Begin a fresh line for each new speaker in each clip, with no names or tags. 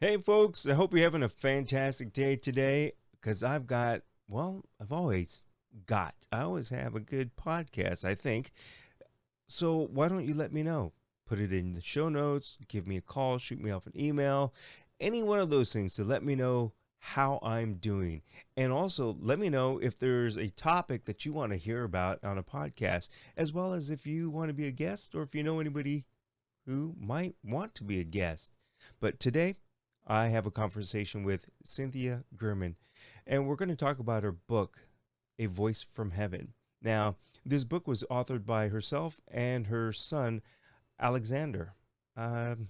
Hey, folks, I hope you're having a fantastic day today because I always have a good podcast, I think. So why don't you let me know? Put it in the show notes, give me a call, shoot me off an email, any one of those things to let me know how I'm doing. And also let me know if there's a topic that you want to hear about on a podcast, as well as if you want to be a guest or if you know anybody who might want to be a guest. But today, I have a conversation with Cynthia Girman, and we're going to talk about her book, A Voice from Heaven. Now, this book was authored by herself and her son, Alexander. Um,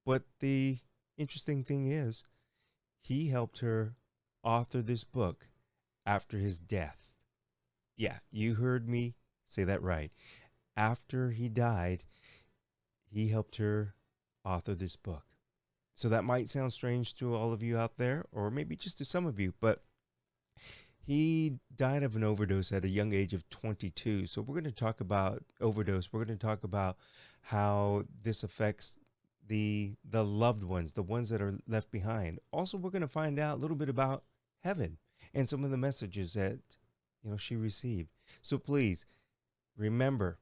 but the interesting thing is, he helped her author this book after his death. Yeah, you heard me say that right. After he died, he helped her author this book. So that might sound strange to all of you out there, or maybe just to some of you, but he died of an overdose at a young age of 22. So we're going to talk about overdose. We're going to talk about how this affects the loved ones, the ones that are left behind. Also, we're going to find out a little bit about heaven and some of the messages that she received. So please remember,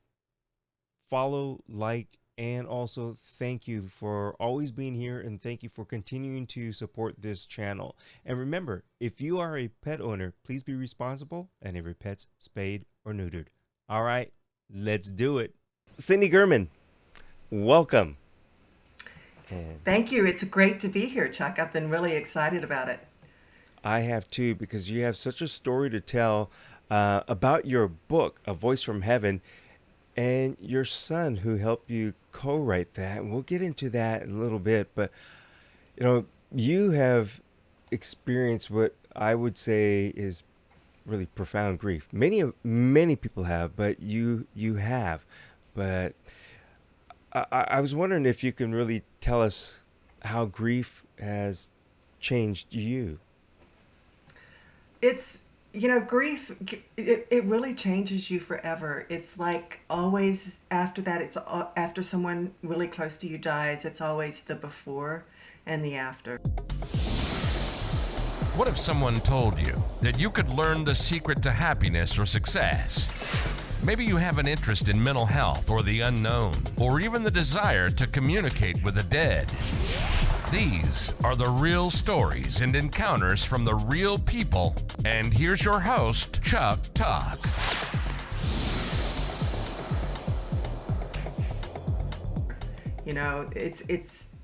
follow, like, and also thank you for always being here and thank you for continuing to support this channel. And remember, if you are a pet owner, please be responsible and have your pets spayed or neutered. All right, let's do it. Cindy Girman, welcome. And
Thank you. It's great to be here, Chuck. I've been really excited about it.
I have too, because you have such a story to tell about your book, A Voice from Heaven, and your son who helped you co-write that. And we'll get into that in a little bit, but you know, you have experienced what I would say is really profound grief. Many people have, but you have. But I was wondering if you can really tell us how grief has changed you.
It's, grief, it really changes you forever. It's like always after that, after someone really close to you dies, it's always the before and the after.
What if someone told you that you could learn the secret to happiness or success? Maybe you have an interest in mental health or the unknown, or even the desire to communicate with the dead. These are the real stories and encounters from the real people. And here's your host, Chuck Tuck.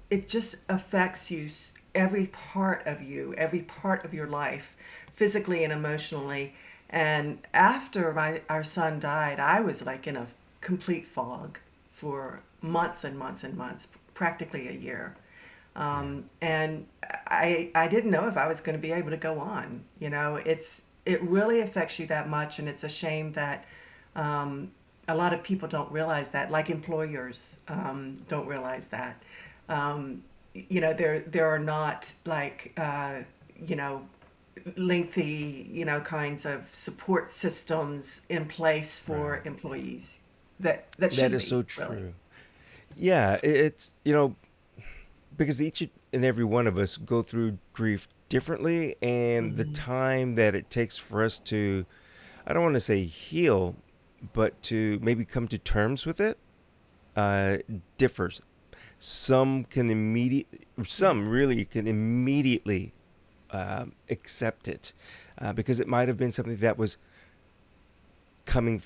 It just affects you, every part of your life, physically and emotionally. And after our son died, I was like in a complete fog for months and months and months, practically a year. And I didn't know if I was going to be able to go on. It really affects you that much, and it's a shame that a lot of people don't realize that, like employers don't realize that. There are not like lengthy kinds of support systems in place for
Right.
employees that
That
should
is so
be really.
true. Yeah, it's because each and every one of us go through grief differently, and the
Mhm.
time that it takes for us to, I don't want to say heal, but to maybe come to terms with it, uh, differs. Some
Yes.
really can immediately accept it because it might have been something that was coming.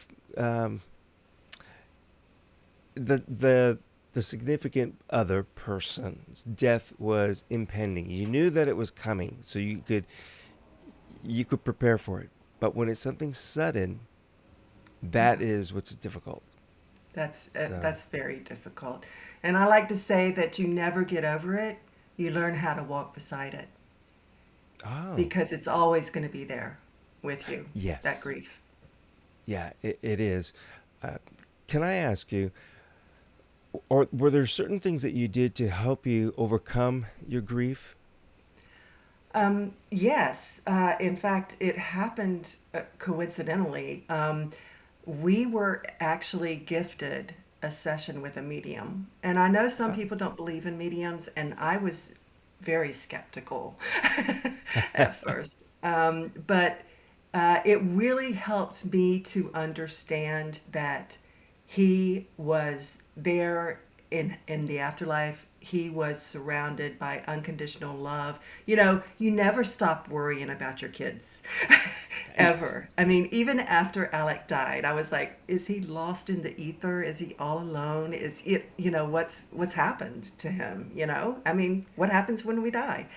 The significant other person's death was impending. You knew that it was coming, so you could prepare for it. But when it's something sudden, that
Yeah.
is what's difficult. So,
That's very difficult. And I like to say that you never get over it. You learn how to walk beside it
oh,
because it's always going to be there with you, that
yes.
grief.
Yeah, it is. Uh, can I ask you, or were there certain things that you did to help you overcome your grief?
Yes. In fact, it happened coincidentally. We were actually gifted a session with a medium. And I know some people don't believe in mediums, and I was very skeptical at first. But it really helped me to understand that he was there in the afterlife. He was surrounded by unconditional love. You know, you never stop worrying about your kids ever. I mean, even after Alec died, I was like, is he lost in the ether? Is he all alone? Is it, you know, what's happened to him? You know, I mean, what happens when we die?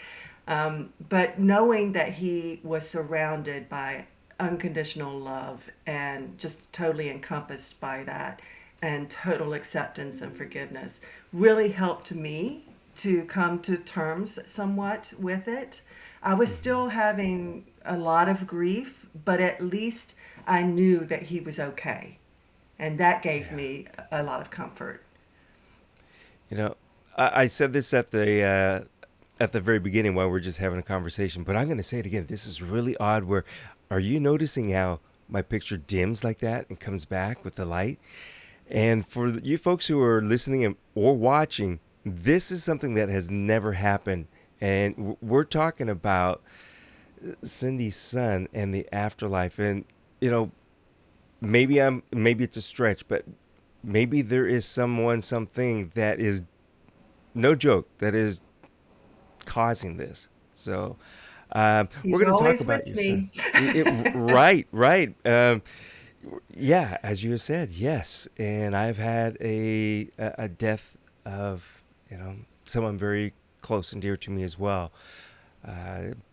But knowing that he was surrounded by unconditional love and just totally encompassed by that and total acceptance and forgiveness really helped me to come to terms somewhat with it. I was still having a lot of grief, but at least I knew that he was okay. And that gave
Yeah.
me a lot of comfort.
You know, I said this at the very beginning while we're just having a conversation, but I'm going to say it again. This is really odd. Where are you noticing how my picture dims like that and comes back with the light? And for you folks who are listening or watching, this is something that has never happened. And we're talking about Cindy's son and the afterlife. And, you know, maybe it's a stretch, but maybe there is something that is no joke, that is causing this. So we're
He's
going to talk
always
about
with
your son.
me.
Right, right. Yeah, as you said, yes. And I've had a death of, you know, someone very close and dear to me as well.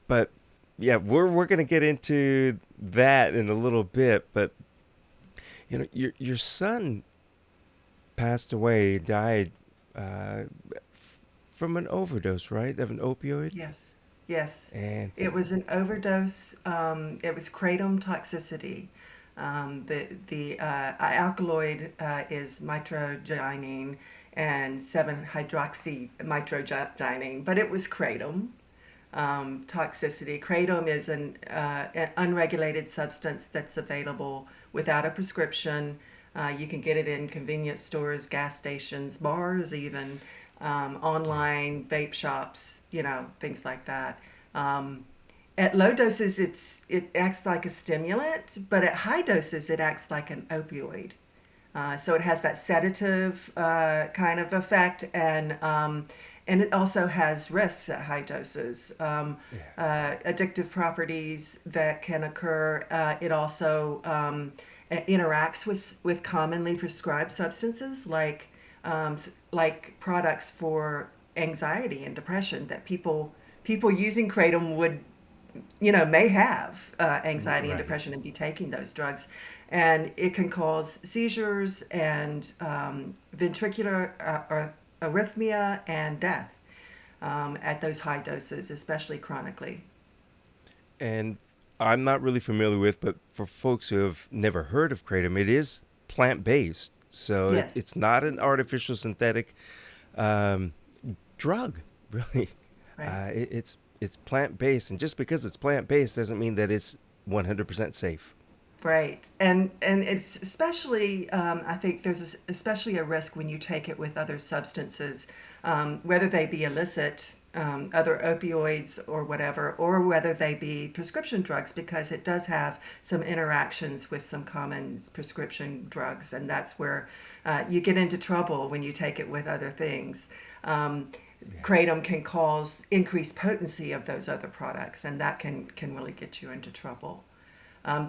But yeah, we're gonna get into that in a little bit. But you know, your son passed away, died from an overdose, right? Of an opioid.
Yes, yes.
And
It was an overdose. It was kratom toxicity. The alkaloid is mitragynine and 7-hydroxy mitragynine, but it was kratom toxicity. Kratom is an unregulated substance that's available without a prescription. You can get it in convenience stores, gas stations, bars, even online, vape shops, you know, things like that. At low doses, it acts like a stimulant, but at high doses, it acts like an opioid. So it has that sedative kind of effect, and it also has risks at high doses, addictive properties that can occur. It also interacts with commonly prescribed substances like products for anxiety and depression that people using kratom would, you know, may have anxiety and
right.
depression and be taking those drugs. And it can cause seizures and ventricular arrhythmia and death at those high doses, especially chronically.
And I'm not really familiar with, but for folks who have never heard of kratom, it is plant based. So
Yes,
it's not an artificial synthetic um, drug, really.
right.
It's plant based, and just because it's plant based doesn't mean that it's 100% safe.
Right, and it's especially I think there's especially a risk when you take it with other substances, whether they be illicit, other opioids or whatever, or whether they be prescription drugs, because it does have some interactions with some common prescription drugs, and that's where you get into trouble when you take it with other things. Kratom can cause increased potency of those other products, and that can really get you into trouble.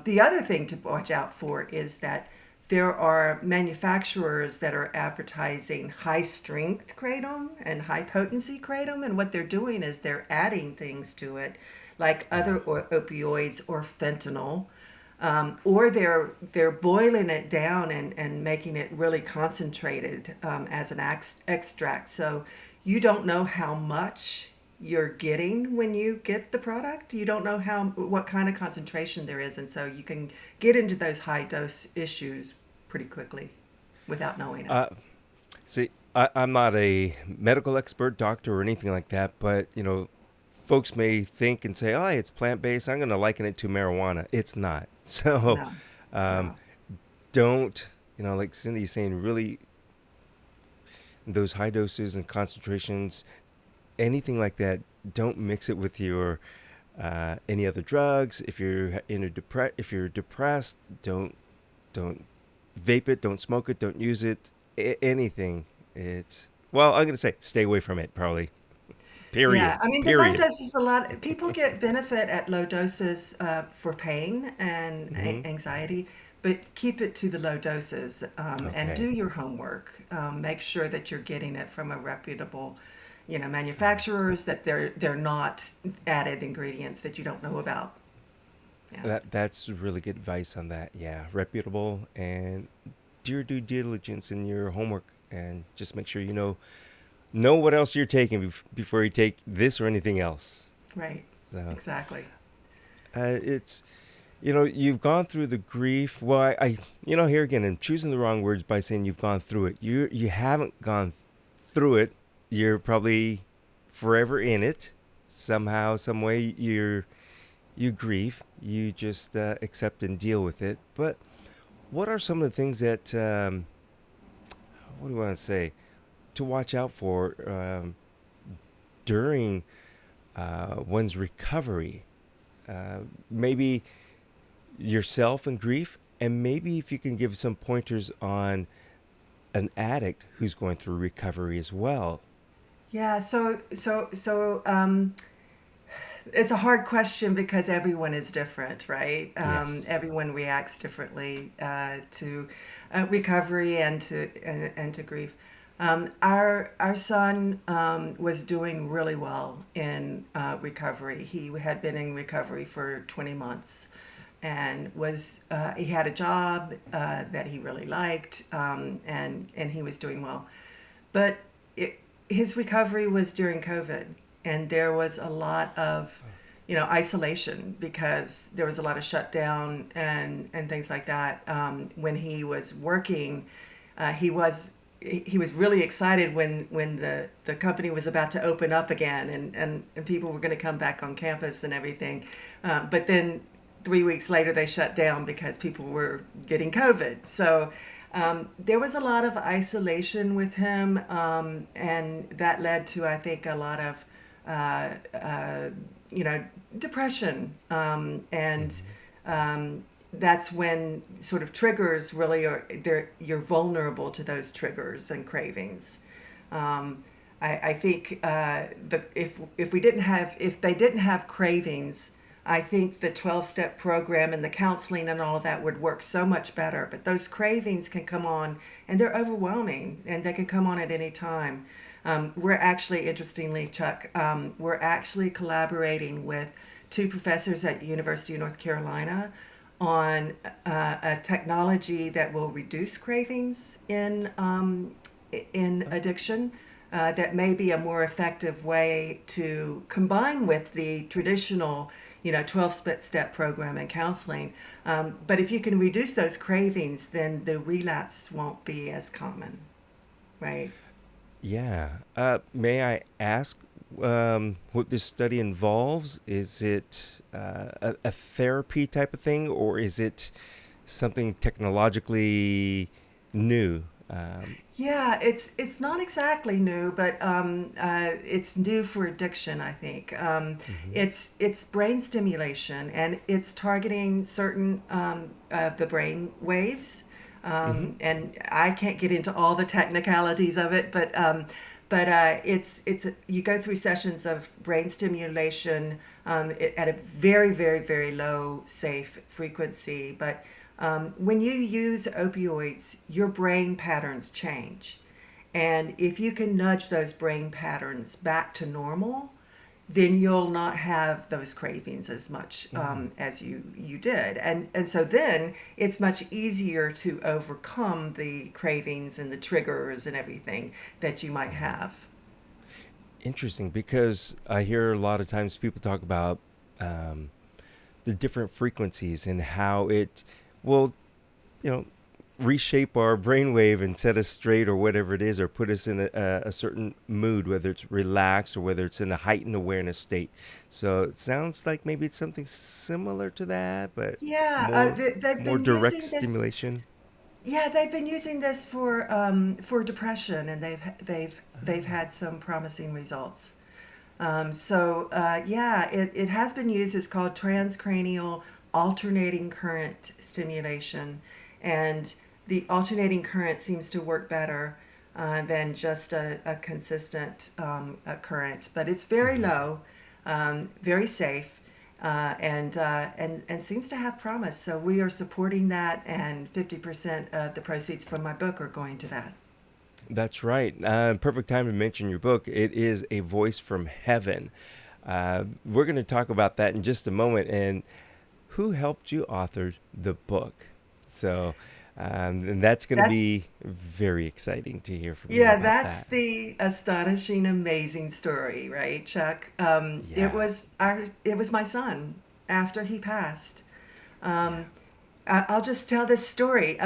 The other thing to watch out for is that there are manufacturers that are advertising high strength kratom and high potency kratom, and what they're doing is they're adding things to it, like other opioids or fentanyl, or they're boiling it down and making it really concentrated as an extract. So you don't know how much you're getting when you get the product. You don't know what kind of concentration there is, and so you can get into those high dose issues pretty quickly without knowing it.
See, I'm not a medical expert, doctor, or anything like that, but you know, folks may think and say, "Oh, it's plant based. I'm going to liken it to marijuana." It's not. So,
No,
um,
no.
don't, you know, like Cindy's saying, really those high doses and concentrations, anything like that, don't mix it with your any other drugs. If you're if you're depressed, don't vape it, don't smoke it, don't use it. Anything. It's well, I'm gonna say stay away from it. Probably.
Yeah,
Period.
I mean, the low
Period.
doses, a lot people get benefit at low doses for pain and
Hmm.
anxiety, but keep it to the low doses and
Okay.
do your homework. Make sure that you're getting it from a reputable, manufacturers, that they're not added ingredients that you don't know about. Yeah.
That's really good advice on that. Yeah, reputable and do your due diligence in your homework and just make sure you know what else you're taking before you take this or anything else.
Right.
So
Exactly.
it's you've gone through the grief. Well, here again, I'm choosing the wrong words by saying you've gone through it. You haven't gone through it. You're probably forever in it. Somehow, some way, you grieve. You just accept and deal with it. But what are some of the things that what do I want to say to watch out for during one's recovery? Maybe yourself and grief, and maybe if you can give some pointers on an addict who's going through recovery as well.
Yeah. So it's a hard question because everyone is different, right?
Yes.
Everyone reacts differently to recovery and to grief. Our son was doing really well in recovery. He had been in recovery for 20 months, and was he had a job that he really liked, and he was doing well, but his recovery was during COVID, and there was a lot of isolation because there was a lot of shutdown and things like that. When he was working, he was really excited when the company was about to open up again, and people were going to come back on campus and everything. But then 3 weeks later, they shut down because people were getting COVID. So there was a lot of isolation with him, and that led to, I think, a lot of uh, uh, depression, and
Mhm.
that's when sort of triggers really you're vulnerable to those triggers and cravings. I think if they didn't have cravings, I think the 12-step program and the counseling and all of that would work so much better. But those cravings can come on, and they're overwhelming, and they can come on at any time. We're actually, interestingly, Chuck, we're actually collaborating with two professors at the University of North Carolina on a technology that will reduce cravings in addiction. That may be a more effective way to combine with the traditional, 12-step program and counseling. But if you can reduce those cravings, then the relapse won't be as common, right?
Yeah. May I ask what this study involves? Is it a therapy type of thing, or is it something technologically new?
Yeah, it's not exactly new, but it's new for addiction, I think.
Hmm.
It's brain stimulation, and it's targeting certain of the brain waves.
Hmm.
And I can't get into all the technicalities of it, but it's you go through sessions of brain stimulation at a very, very, very low safe frequency, but when you use opioids, your brain patterns change. And if you can nudge those brain patterns back to normal, then you'll not have those cravings as much as you did. And so then it's much easier to overcome the cravings and the triggers and everything that you might have.
Interesting, because I hear a lot of times people talk about um, the different frequencies and how it will, you know, reshape our brainwave and set us straight or whatever it is, or put us in a certain mood, whether it's relaxed or whether it's in a heightened awareness state. So it sounds like maybe it's something similar to that, but
Yeah,
more
they've
more
been
direct
using this.
stimulation.
Yeah, they've been using this for depression, and they've had some promising results. Yeah, it has been used. It's called transcranial alternating current stimulation, and the alternating current seems to work better than just a consistent current. But it's very
Mm-hmm.
low, very safe, and seems to have promise. So we are supporting that, and 50% of the proceeds from my book are going to that.
That's right. Perfect time to mention your book. It is A Voice from Heaven. We're going to talk about that in just a moment. And who helped you author the book? So, and that's going to
That's
be very exciting to hear from you
Yeah,
about
that's
that.
the astonishing, amazing story, right, Chuck?
Yeah.
It was my son after he passed.
Yeah.
I'll just tell this story. We,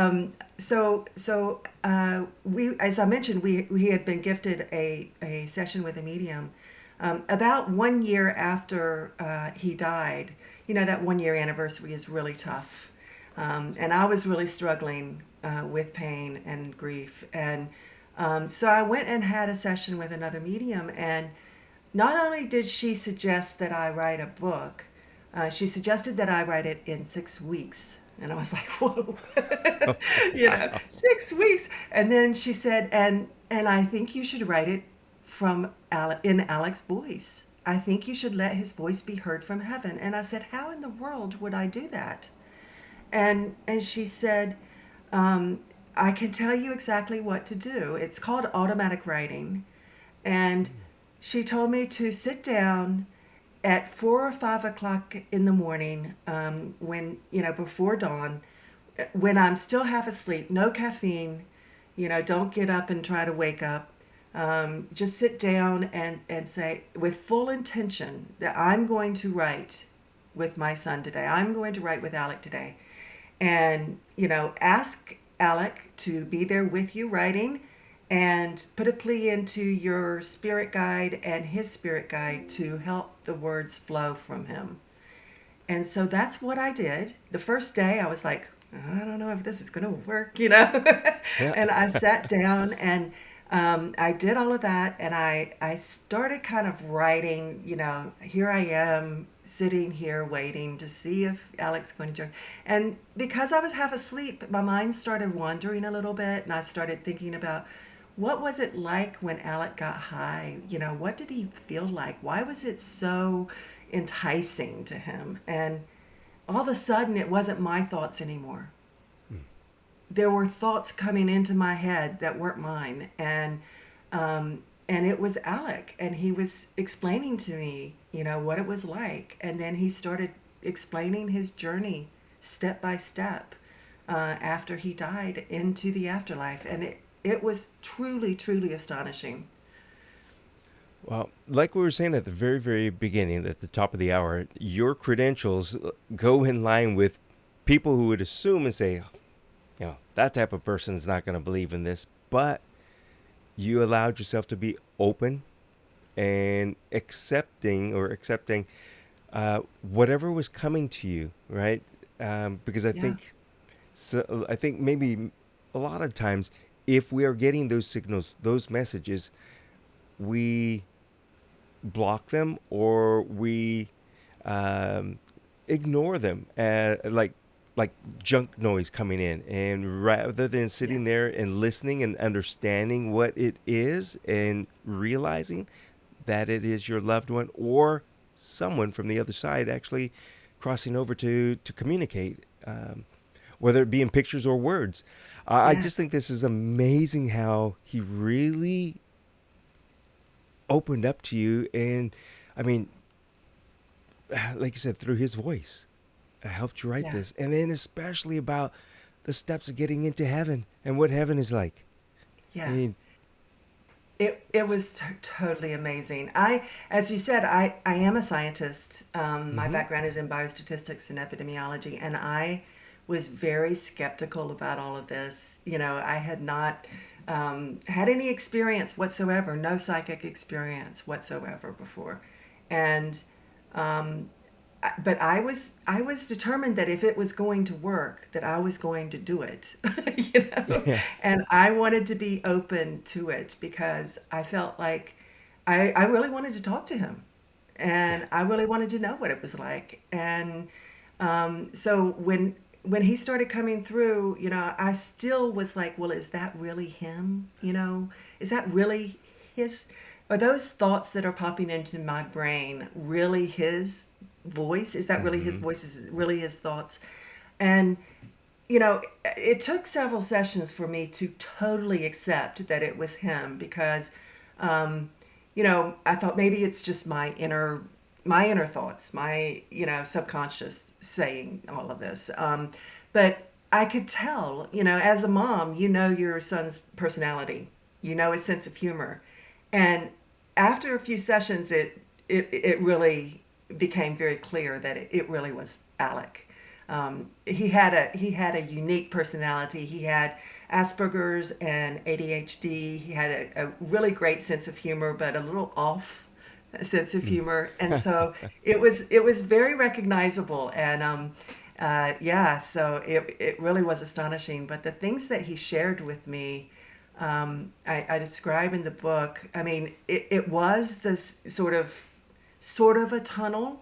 as I mentioned, we had been gifted a session with a medium about 1 year after he died. You know, that 1 year anniversary is really tough, and I was really struggling with pain and grief, and so I went and had a session with another medium, and not only did she suggest that I write a book, she suggested that I write it in 6 weeks. And I was like, whoa,
Wow.
6 weeks. And then she said, and I think you should write it in Alec's voice. I think you should let his voice be heard from heaven. And I said, how in the world would I do that? And she said, I can tell you exactly what to do. It's called automatic writing. And she told me to sit down at 4 or 5 o'clock in the morning, when, before dawn, when I'm still half asleep, no caffeine, don't get up and try to wake up. Just sit down and say, with full intention, that I'm going to write with my son today. I'm going to write with Alec today. And, ask Alec to be there with you writing, and put a plea into your spirit guide and his spirit guide to help the words flow from him. And so that's what I did. The first day I was like, I don't know if this is going to work.
Yeah.
And I sat down and I did all of that, and I started kind of writing, here I am sitting here waiting to see if Alec's going to join. And because I was half asleep, my mind started wandering a little bit, and I started thinking about what was it like when Alec got high? What did he feel like? Why was it so enticing to him? And all of a sudden, it wasn't my thoughts anymore. There were thoughts coming into my head that weren't mine, and it was Alec, and he was explaining to me, what it was like, and then he started explaining his journey step by step after he died into the afterlife, and it was truly, truly astonishing.
Well, like we were saying at the very, very beginning, at the top of the hour, your credentials go in line with people who would assume and say, that type of person is not going to believe in this. But you allowed yourself to be open and accepting whatever was coming to you, right? Because
Yeah,
I think maybe a lot of times, if we are getting those signals, those messages, we block them or we um, ignore them, like junk noise coming in, and rather than
yeah,
sitting there and listening and understanding what it is and realizing that it is your loved one or someone from the other side actually crossing over to communicate, whether it be in pictures or words. I just
yes,
think this is amazing how he really opened up to you. And I mean, like you said, through his voice, helped you write
yeah,
this. And then especially about the steps of getting into heaven and what heaven is like. I
yeah.
mean,
It was totally amazing. As you said, I am a scientist. My
mm-hmm,
background is in biostatistics and epidemiology, and I was very skeptical about all of this. I had not had any experience whatsoever, no psychic experience whatsoever before. And but I was determined that if it was going to work, that I was going to do it,
Yeah.
and I wanted to be open to it because I felt like I really wanted to talk to him,
Yeah.
and I really wanted to know what it was like. And so when he started coming through, I still was like, well, is that really him? Is that really his? Are those thoughts that are popping into my brain really his voice? Is that really his
Mm-hmm.
voice? Is it really his thoughts? And it took several sessions for me to totally accept that it was him because I thought maybe it's just my inner thoughts, my subconscious saying all of this. But I could tell, as a mom, your son's personality, his sense of humor, and after a few sessions, it really became very clear that it really was Alec. He had a unique personality. He had Asperger's and ADHD. He had a really great sense of humor, but a little off sense of humor, and so it was very recognizable. And yeah, so it really was astonishing. But the things that he shared with me, I describe in the book. I mean, it was this sort of a tunnel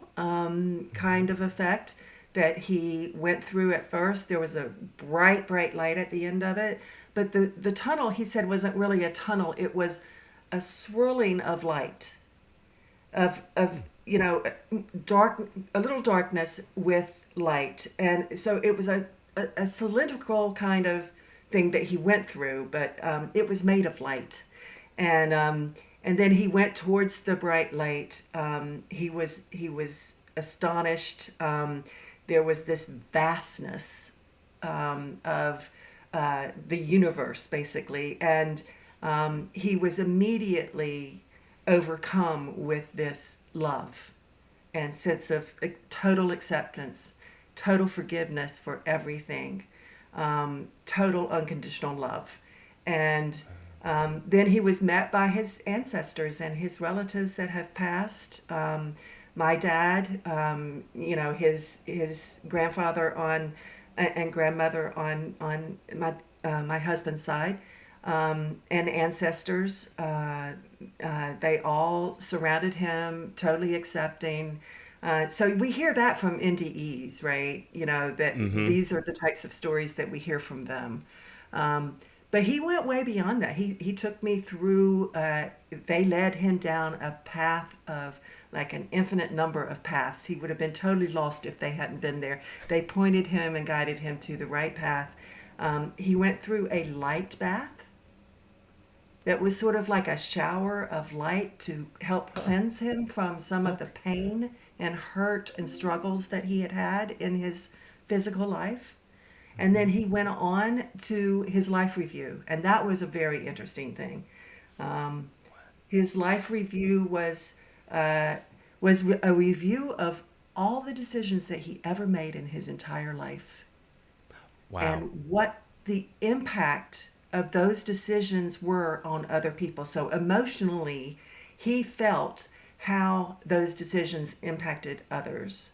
kind of effect that he went through at first. There was a bright, bright light at the end of it. But the tunnel, he said, wasn't really a tunnel. It was a swirling of light, of dark, a little darkness with light. And so it was a cylindrical kind of thing that he went through, but it was made of light. And then he went towards the bright light. He was astonished. There was this vastness of the universe, basically, and he was immediately overcome with this love and sense of total acceptance, total forgiveness for everything, total unconditional love. And then he was met by his ancestors and his relatives that have passed. My dad, his grandfather and grandmother on my husband's side, and ancestors. They all surrounded him, totally accepting. So we hear that from NDEs, right? That
Mm-hmm.
these are the types of stories that we hear from them. But he went way beyond that. He took me through, they led him down a path of like an infinite number of paths. He would have been totally lost if they hadn't been there. They pointed him and guided him to the right path. He went through a light bath that was sort of like a shower of light to help
Huh.
cleanse him from some of the
Okay.
pain and hurt and struggles that he had had in his physical life. And
Mm-hmm.
then he went on to his life review, and that was a very interesting thing. Um, his life review uh, was a review of all the decisions that he ever made in his entire life
Wow.
and what the impact of those decisions were on other people. So emotionally, he felt how those decisions impacted others.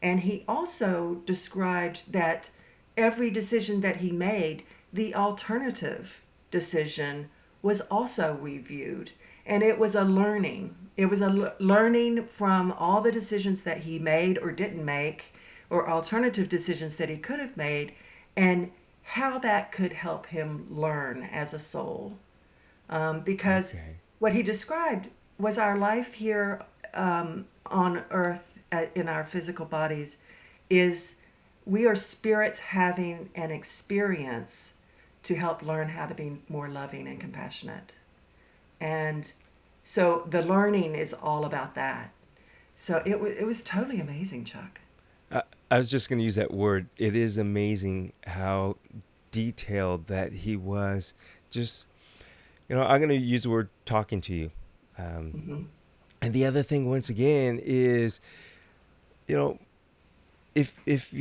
And he also described that every decision that he made, the alternative decision, was also reviewed. And it was a learning. It was a learning from all the decisions that he made or didn't make, or alternative decisions that he could have made, and how that could help him learn as a soul. Because
Okay.
what he described was our life here on earth in our physical bodies is we are spirits having an experience to help learn how to be more loving and compassionate. And so the learning is all about that. So it was totally amazing, Chuck.
I, I was just going to use that word. It is amazing how detailed that he was. Just, I'm going to use the word talking to you. Um,
Hmm.
and the other thing, once again, is, you know, if if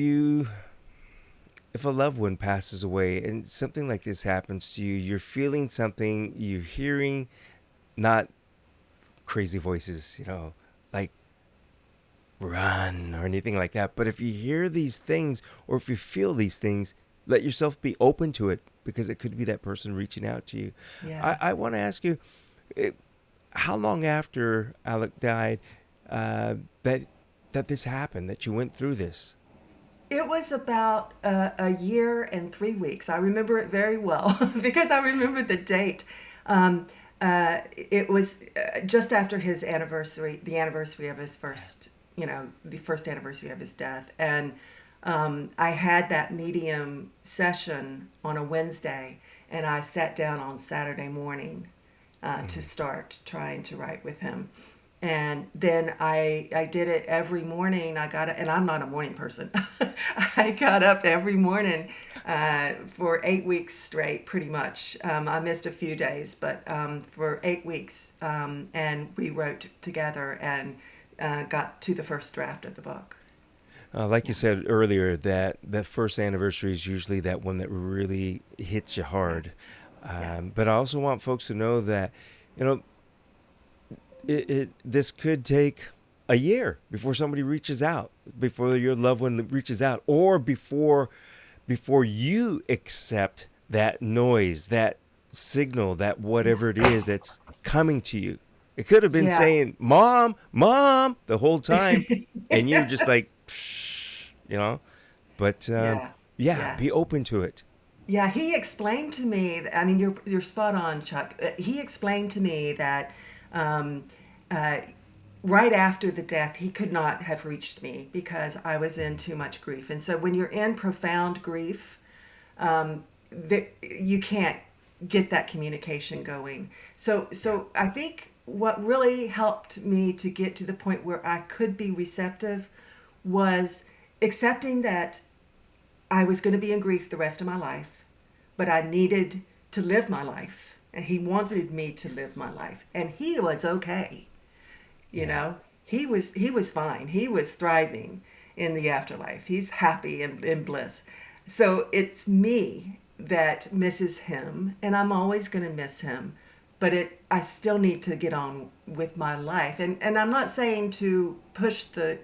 a loved one passes away and something like this happens to you, you're feeling something, you're hearing not crazy voices, like run or anything like that. But if you hear these things or if you feel these things, let yourself be open to it, because it could be that person reaching out to you.
Yeah.
I want to ask you, eh, how long after Alec died that this happened, that you went through this?
It was about a year and 3 weeks. I remember it very well because I remember the date. It was just after his anniversary, the anniversary of his first, the first anniversary of his death. And I had that medium session on a Wednesday, and I sat down on Saturday morning to start trying to write with him. And then I did it every morning. And I'm not a morning person. I got up every morning for 8 weeks straight, pretty much. I missed a few days, but for 8 weeks. And we wrote together and got to the first draft of the book.
Like you said earlier, that the first anniversary is usually that one that really hits you hard. But I also want folks to know that, this could take a year before somebody reaches out, before your loved one reaches out, or before you accept that noise, that signal, that whatever it is that's coming to you. It could have been saying, "Mom, Mom," the whole time, and you're just like, But be open to it.
Yeah, he explained to me. I mean, you're spot on, Chuck. He explained to me that right after the death, he could not have reached me because I was in too much grief. And so, when you're in profound grief, you can't get that communication going. So I think what really helped me to get to the point where I could be receptive was accepting that I was going to be in grief the rest of my life, but I needed to live my life. And he wanted me to live my life. And he was okay. He was fine. He was thriving in the afterlife. He's happy and in bliss. So it's me that misses him, and I'm always going to miss him. But I still need to get on with my life. And I'm not saying to push the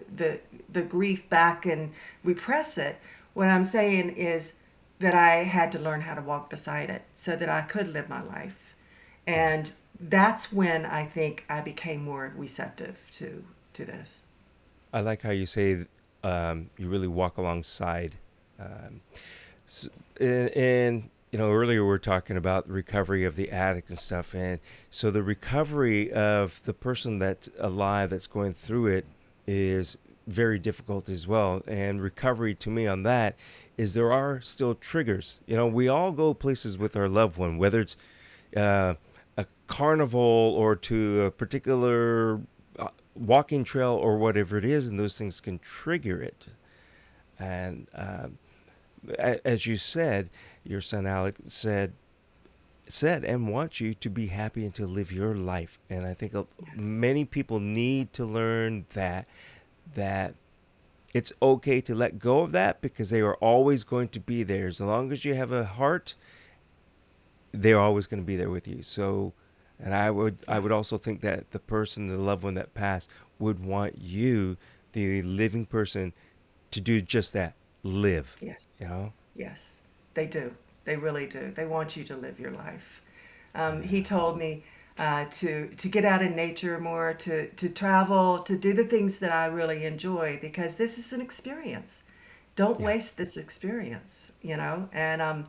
grief back and repress it. What I'm saying is that I had to learn how to walk beside it so that I could live my life. And that's when I think I became more receptive to this.
I like how you say you really walk alongside. And earlier we were talking about the recovery of the addict and stuff. And so the recovery of the person that's alive, that's going through it, is very difficult as well. And recovery to me on that is there are still triggers. We all go places with our loved one, whether it's a carnival or to a particular walking trail or whatever it is, and those things can trigger it. And as you said, your son Alec said and wants you to be happy and to live your life. And I think many people need to learn that it's okay to let go of that, because they are always going to be there. As long as you have a heart, they're always going to be there with you. So, and I would also think that the person, the loved one that passed, would want you, the living person, to do just that, live.
Yes. Yes, they do. They really do. They want you to live your life. He told me to get out in nature more, to travel, to do the things that I really enjoy, because this is an experience. Don't waste this experience, And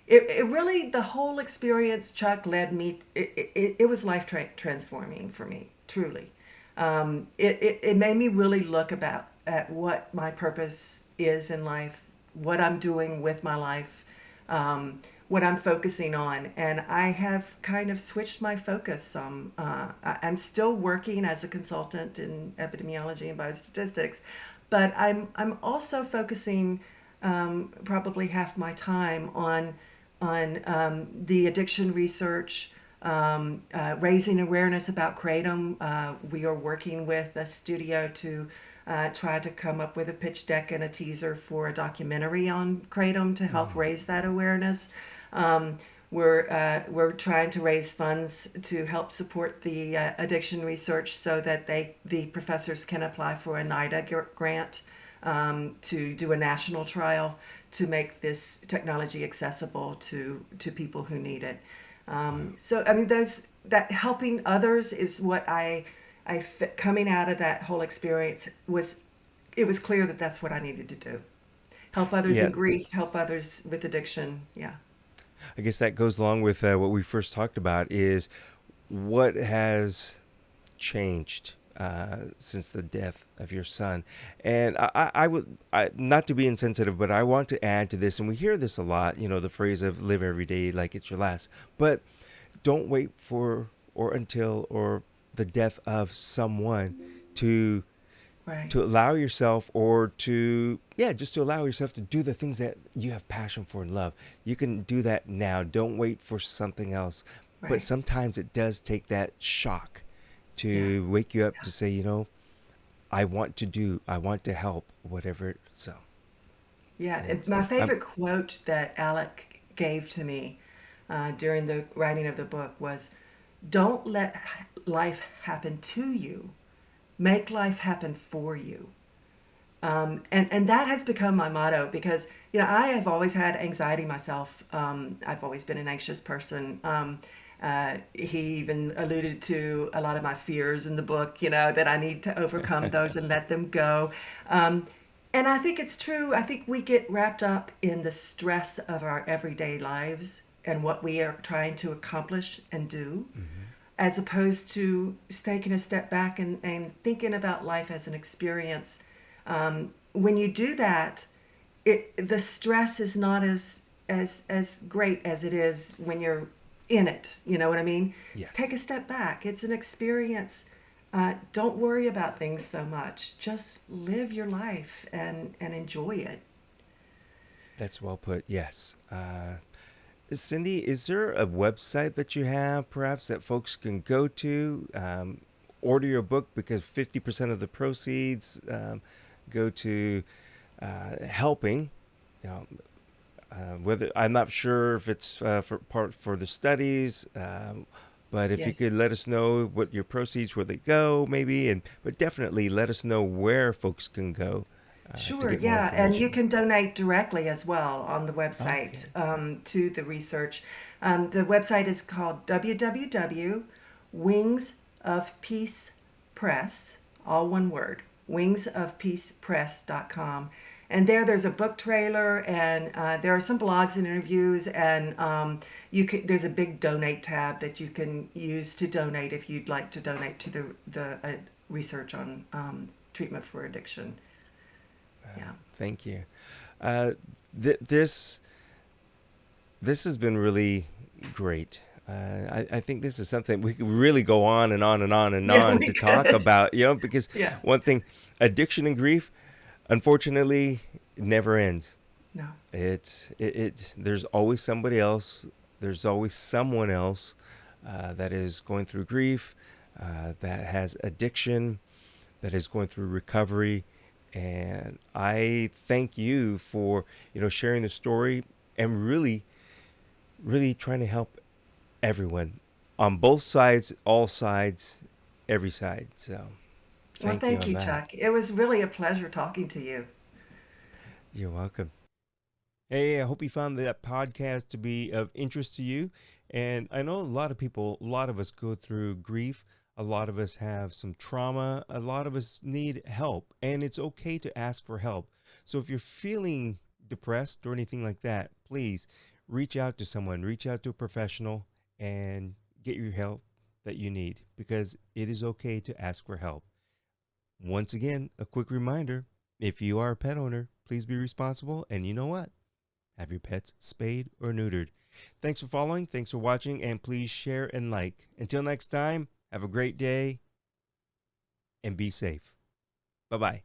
it really, the whole experience, Chuck, led me. It was life transforming for me, truly. It made me really look at what my purpose is in life, what I'm doing with my life, what I'm focusing on. And I have kind of switched my focus. I'm still working as a consultant in epidemiology and biostatistics, but I'm also focusing probably half my time on the addiction research, raising awareness about Kratom. We are working with a studio to try to come up with a pitch deck and a teaser for a documentary on Kratom to help raise that awareness. We're trying to raise funds to help support the addiction research so that the professors can apply for a NIDA grant to do a national trial to make this technology accessible to people who need it. So I mean, that helping others is what coming out of that whole experience it was clear that that's what I needed to do. Help others
Yeah.
in grief, help others with addiction. Yeah.
I guess that goes along with what we first talked about is what has changed since the death of your son. And I would, not to be insensitive, but I want to add to this, and we hear this a lot, the phrase of live every day like it's your last. But don't wait for or until or the death of someone to
Right.
allow yourself or to just to allow yourself to do the things that you have passion for and love. You can do that now. Don't wait for something else. But
Right.
sometimes it does take that shock to wake you up to say, I want to help, whatever. So
Yeah,
it's,
my
I'm,
favorite quote that Alec gave to me during the writing of the book was, "Don't let life happen to you. Make life happen for you." And that has become my motto because, I have always had anxiety myself. I've always been an anxious person. He even alluded to a lot of my fears in the book, that I need to overcome those and let them go. And I think it's true. I think we get wrapped up in the stress of our everyday lives and what we are trying to accomplish and do, as opposed to taking a step back and thinking about life as an experience. When you do that, the stress is not as great as it is when you're in it. You know what I mean?
Yes.
Take a step back. It's an experience. Don't worry about things so much. Just live your life and enjoy it.
That's well put. Yes. Cindy, is there a website that you have perhaps that folks can go to, order your book, because 50% of the proceeds go to helping, whether I'm not sure if it's for the studies, but if you
Yes.
could let us know what your proceeds, where they go, maybe, but definitely let us know where folks can go to
Sure,
get more
yeah, and you
information.
can donate directly as well on the website
Okay.
to the research. The website is called www.wingsofpeacepress, all one word, wingsofpeacepress.com. And there's a book trailer, and there are some blogs and interviews, and there's a big donate tab that you can use to donate if you'd like to donate to the research on treatment for addiction. Yeah.
Thank you. This has been really great. I think this is something we could really go on and on and on and
Yeah,
on
we
to talk
could.
about, because
Yeah.
one thing, addiction and grief, unfortunately, never ends.
No.
There's always somebody else. There's always someone else that is going through grief, that has addiction, that is going through recovery. And I thank you for, sharing the story and really, really trying to help everyone on both sides, all sides, every side. So
Well,
thank you
thank
on
you,
that.
Chuck. It was really a pleasure talking to you.
You're welcome. Hey, I hope you found that podcast to be of interest to you. And I know a lot of us go through grief. A lot of us have some trauma. A lot of us need help. And it's okay to ask for help. So if you're feeling depressed or anything like that, please reach out to someone, reach out to a professional, and get your help that you need, because it is okay to ask for help. Once again, a quick reminder, if you are a pet owner, please be responsible. And you know what? Have your pets spayed or neutered. Thanks for following. Thanks for watching. And please share and like. Until next time, have a great day and be safe. Bye-bye.